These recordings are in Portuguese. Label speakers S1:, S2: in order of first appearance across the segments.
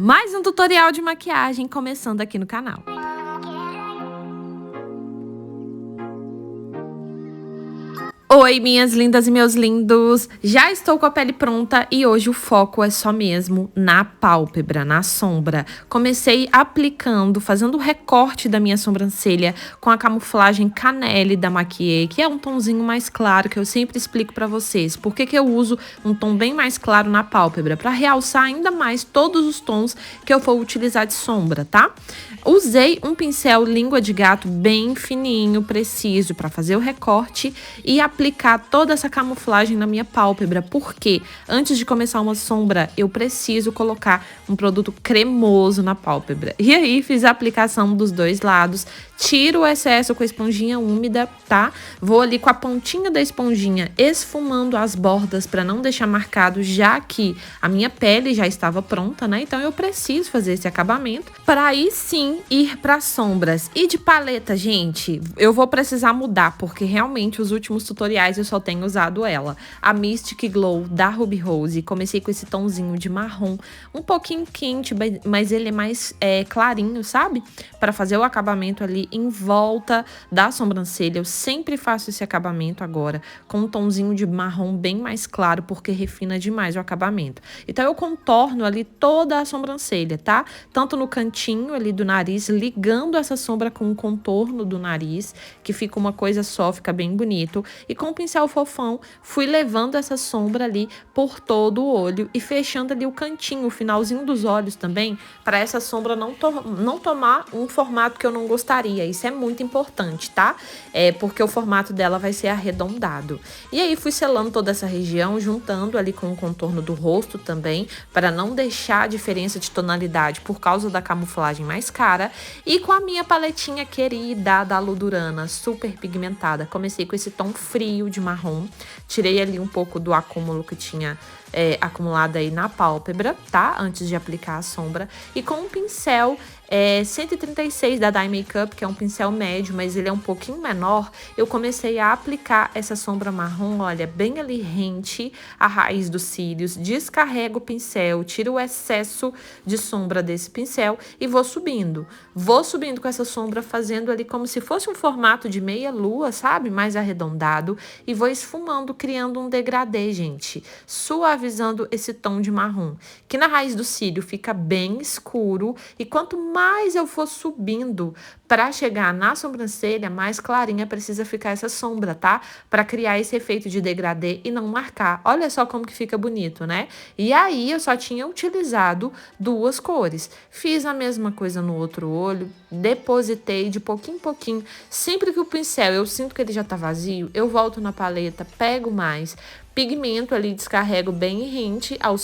S1: Mais um tutorial de maquiagem começando aqui no canal. Oi, minhas lindas e meus lindos! Já estou com a pele pronta e hoje o foco é só mesmo na pálpebra, na sombra. Comecei aplicando, fazendo o recorte da minha sobrancelha com a camuflagem Canelle da Maquier, que é um tonzinho mais claro, que eu sempre explico pra vocês. Por que eu uso um tom bem mais claro na pálpebra? Pra realçar ainda mais todos os tons que eu for utilizar de sombra, tá? Usei um pincel língua de gato bem fininho, preciso, pra fazer o recorte e aplicar toda essa camuflagem na minha pálpebra, porque antes de começar uma sombra, eu preciso colocar um produto cremoso na pálpebra. E aí, fiz a aplicação dos dois lados, tiro o excesso com a esponjinha úmida, tá? Vou ali com a pontinha da esponjinha esfumando as bordas para não deixar marcado, já que a minha pele já estava pronta, né? Então eu preciso fazer esse acabamento para aí sim ir para sombras. E de paleta, gente, eu vou precisar mudar, porque realmente os últimos tutoriais eu só tenho usado ela. A Mystic Glow da Ruby Rose. Comecei com esse tomzinho de marrom, um pouquinho quente, mas ele é mais clarinho, sabe? Para fazer o acabamento ali em volta da sobrancelha. Eu sempre faço esse acabamento agora com um tomzinho de marrom bem mais claro, porque refina demais o acabamento. Então eu contorno ali toda a sobrancelha, tá? Tanto no cantinho ali do nariz, ligando essa sombra com o contorno do nariz, que fica uma coisa só, fica bem bonito. E com o pincel fofão, fui levando essa sombra ali por todo o olho e fechando ali o cantinho, o finalzinho dos olhos também, para essa sombra não tomar um formato que eu não gostaria. Isso é muito importante, tá? Porque o formato dela vai ser arredondado. E aí fui selando toda essa região, juntando ali com o contorno do rosto também, para não deixar a diferença de tonalidade por causa da camuflagem mais cara. E com a minha paletinha querida da Ludurana, super pigmentada. Comecei com esse tom frio de marrom, tirei ali um pouco do acúmulo que tinha acumulado aí na pálpebra, tá? Antes de aplicar a sombra. E com um pincel 136 da Dye Makeup, que é um pincel médio, mas ele é um pouquinho menor, eu comecei a aplicar essa sombra marrom, olha, bem ali rente à raiz dos cílios, descarrego o pincel, tiro o excesso de sombra desse pincel e vou subindo. Vou subindo com essa sombra, fazendo ali como se fosse um formato de meia lua, sabe? Mais arredondado, e vou esfumando, criando um degradê, gente, suavizando esse tom de marrom, que na raiz do cílio fica bem escuro, e quanto mais eu for subindo para chegar na sobrancelha, mais clarinha precisa ficar essa sombra, tá? Para criar esse efeito de degradê e não marcar. Olha só como que fica bonito, né? E aí eu só tinha utilizado duas cores. Fiz a mesma coisa no outro olho, depositei de pouquinho em pouquinho. Sempre que o pincel eu sinto que ele já tá vazio, eu volto na paleta, pego mais pigmento ali, descarrego bem rente aos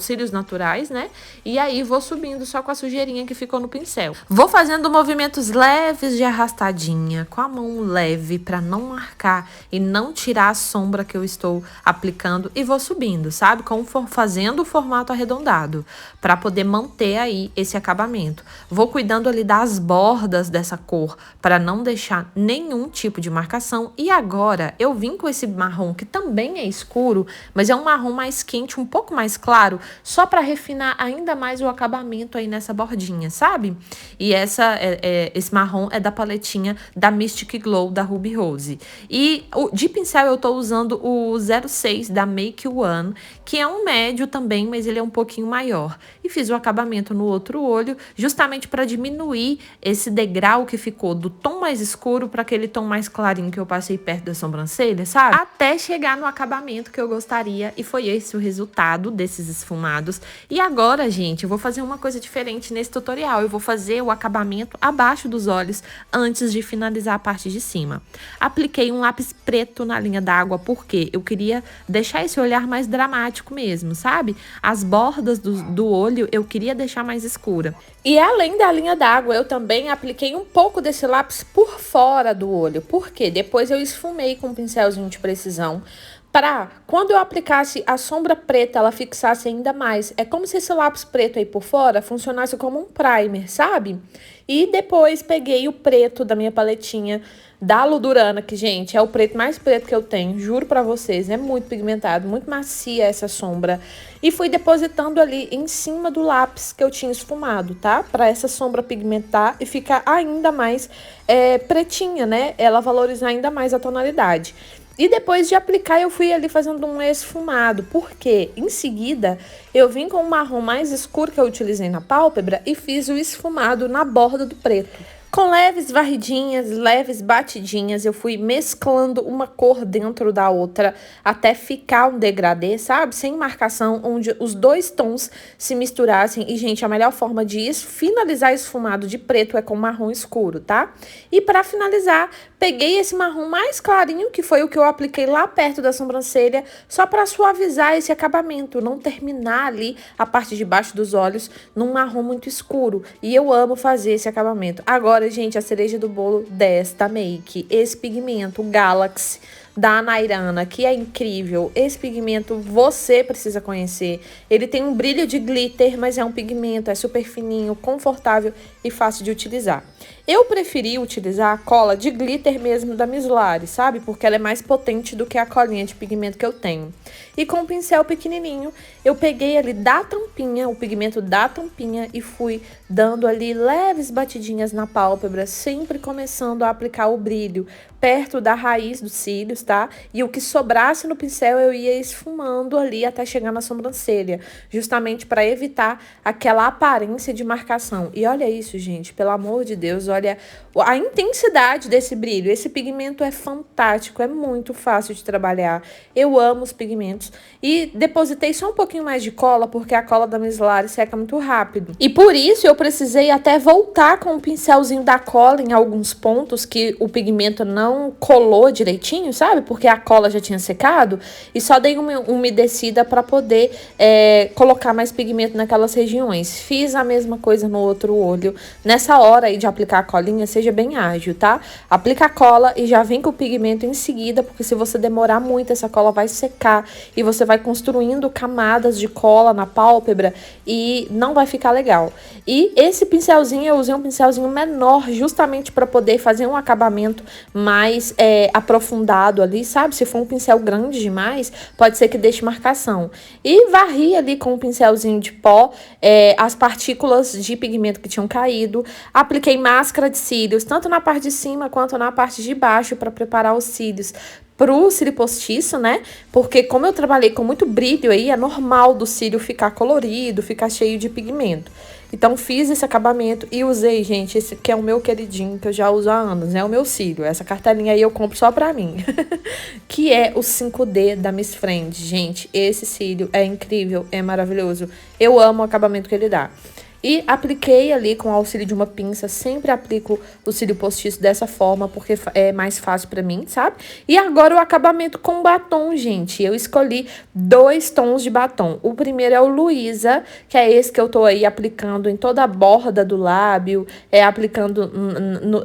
S1: cílios naturais, né? E aí vou subindo só com a sujeirinha que ficou no pincel. Vou fazendo movimentos leves de arrastadinha, com a mão leve, para não marcar e não tirar a sombra que eu estou aplicando, e vou subindo, sabe? Fazendo o formato arredondado, para poder manter aí esse acabamento. Vou cuidando ali das bordas dessa cor, para não deixar nenhum tipo de marcação. E agora eu vim com esse marrom, que também é escuro, mas é um marrom mais quente, um pouco mais claro, só para refinar ainda mais o acabamento aí nessa bordinha, sabe? E esse marrom é da paletinha da Mystic Glow da Ruby Rose. E de pincel eu tô usando o 06 da Make One, que é um médio também, mas ele é um pouquinho maior. E fiz o acabamento no outro olho, justamente para diminuir esse degrau que ficou do tom mais escuro para aquele tom mais clarinho que eu passei perto da sobrancelha, sabe? Até chegar no acabamento que eu gostaria, e foi esse o resultado desses esfumados. E agora, gente, eu vou fazer uma coisa diferente nesse tutorial. Eu vou fazer o acabamento abaixo dos olhos antes de finalizar a parte de cima. Apliquei um lápis preto na linha d'água, porque eu queria deixar esse olhar mais dramático mesmo, sabe? As bordas do olho eu queria deixar mais escura. E além da linha d'água, eu também apliquei um pouco desse lápis por fora do olho, porque depois eu esfumei com um pincelzinho de precisão quando eu aplicasse a sombra preta, ela fixasse ainda mais. É como se esse lápis preto aí por fora funcionasse como um primer, sabe? E depois peguei o preto da minha paletinha da Ludurana, que, gente, é o preto mais preto que eu tenho, juro pra vocês, é muito pigmentado, muito macia essa sombra. E fui depositando ali em cima do lápis que eu tinha esfumado, tá? Pra essa sombra pigmentar e ficar ainda mais pretinha, né? Ela valorizar ainda mais a tonalidade. E depois de aplicar, eu fui ali fazendo um esfumado, porque em seguida eu vim com o marrom mais escuro que eu utilizei na pálpebra e fiz o esfumado na borda do preto. Com leves varridinhas, leves batidinhas, eu fui mesclando uma cor dentro da outra até ficar um degradê, sabe? Sem marcação, onde os dois tons se misturassem. E, gente, a melhor forma de finalizar esfumado de preto é com marrom escuro, tá? E para finalizar, peguei esse marrom mais clarinho, que foi o que eu apliquei lá perto da sobrancelha, só para suavizar esse acabamento, não terminar ali a parte de baixo dos olhos num marrom muito escuro. E eu amo fazer esse acabamento. Agora, gente, a cereja do bolo desta make, esse pigmento, o Galaxy da Nairana, que é incrível. Esse pigmento você precisa conhecer. Ele tem um brilho de glitter, mas é um pigmento, é super fininho, confortável e fácil de utilizar. Eu preferi utilizar a cola de glitter mesmo da Mislari, sabe? Porque ela é mais potente do que a colinha de pigmento que eu tenho. E com um pincel pequenininho, eu peguei ali da tampinha, o pigmento da tampinha, e fui dando ali leves batidinhas na pálpebra, sempre começando a aplicar o brilho perto da raiz dos cílios, tá? E o que sobrasse no pincel eu ia esfumando ali até chegar na sobrancelha, justamente para evitar aquela aparência de marcação. E olha isso, gente, pelo amor de Deus, olha a intensidade desse brilho. Esse pigmento é fantástico, é muito fácil de trabalhar. Eu amo os pigmentos. E depositei só um pouquinho mais de cola, porque a cola da Mislari seca muito rápido. E por isso eu precisei até voltar com o pincelzinho da cola em alguns pontos que o pigmento não colou direitinho, sabe? Porque a cola já tinha secado. E só dei uma umedecida para poder colocar mais pigmento naquelas regiões. Fiz a mesma coisa no outro olho. Nessa hora aí de aplicar a colinha, seja bem ágil, tá? Aplica a cola e já vem com o pigmento em seguida, porque se você demorar muito, essa cola vai secar e você vai construindo camadas de cola na pálpebra e não vai ficar legal. E esse pincelzinho, eu usei um pincelzinho menor justamente para poder fazer um acabamento mais aprofundado ali, sabe? Se for um pincel grande demais, pode ser que deixe marcação. E varri ali com um pincelzinho de pó as partículas de pigmento que tinham caído. Apliquei máscara de cílios, tanto na parte de cima quanto na parte de baixo, para preparar os cílios pro cílio postiço, né? Porque como eu trabalhei com muito brilho aí, é normal do cílio ficar colorido, ficar cheio de pigmento. Então, fiz esse acabamento e usei, gente, esse que é o meu queridinho, que eu já uso há anos, né? O meu cílio. Essa cartelinha aí eu compro só pra mim. Que é o 5D da Miss Friend. Gente, esse cílio é incrível, é maravilhoso. Eu amo o acabamento que ele dá. E apliquei ali com o auxílio de uma pinça, sempre aplico o cílio postiço dessa forma, porque é mais fácil pra mim, sabe? E agora o acabamento com batom, gente. Eu escolhi 2 tons de batom. O primeiro é o Luísa, que é esse que eu tô aí aplicando em toda a borda do lábio, aplicando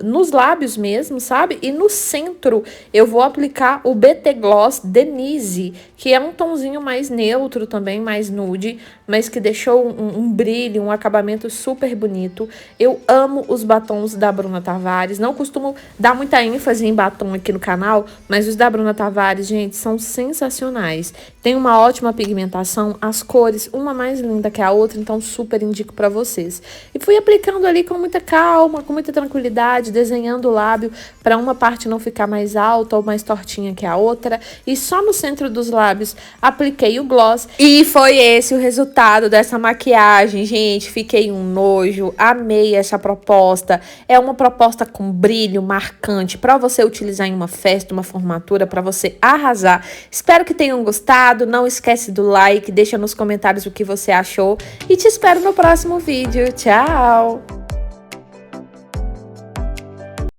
S1: nos lábios mesmo, sabe? E no centro eu vou aplicar o BT Gloss Denise, que é um tonzinho mais neutro também, mais nude, mas que deixou um brilho, um acabamento super bonito. Eu amo os batons da Bruna Tavares. Não costumo dar muita ênfase em batom aqui no canal, mas os da Bruna Tavares, gente, são sensacionais. Tem uma ótima pigmentação, as cores, uma mais linda que a outra, então super indico pra vocês. E fui aplicando ali com muita calma, com muita tranquilidade, desenhando o lábio pra uma parte não ficar mais alta ou mais tortinha que a outra. E só no centro dos lábios apliquei o gloss. E foi esse o resultado dessa maquiagem, gente. Fiquei um nojo, amei essa proposta. É uma proposta com brilho marcante para você utilizar em uma festa, uma formatura, para você arrasar. Espero que tenham gostado. Não esquece do like, deixa nos comentários o que você achou. E te espero no próximo vídeo. Tchau!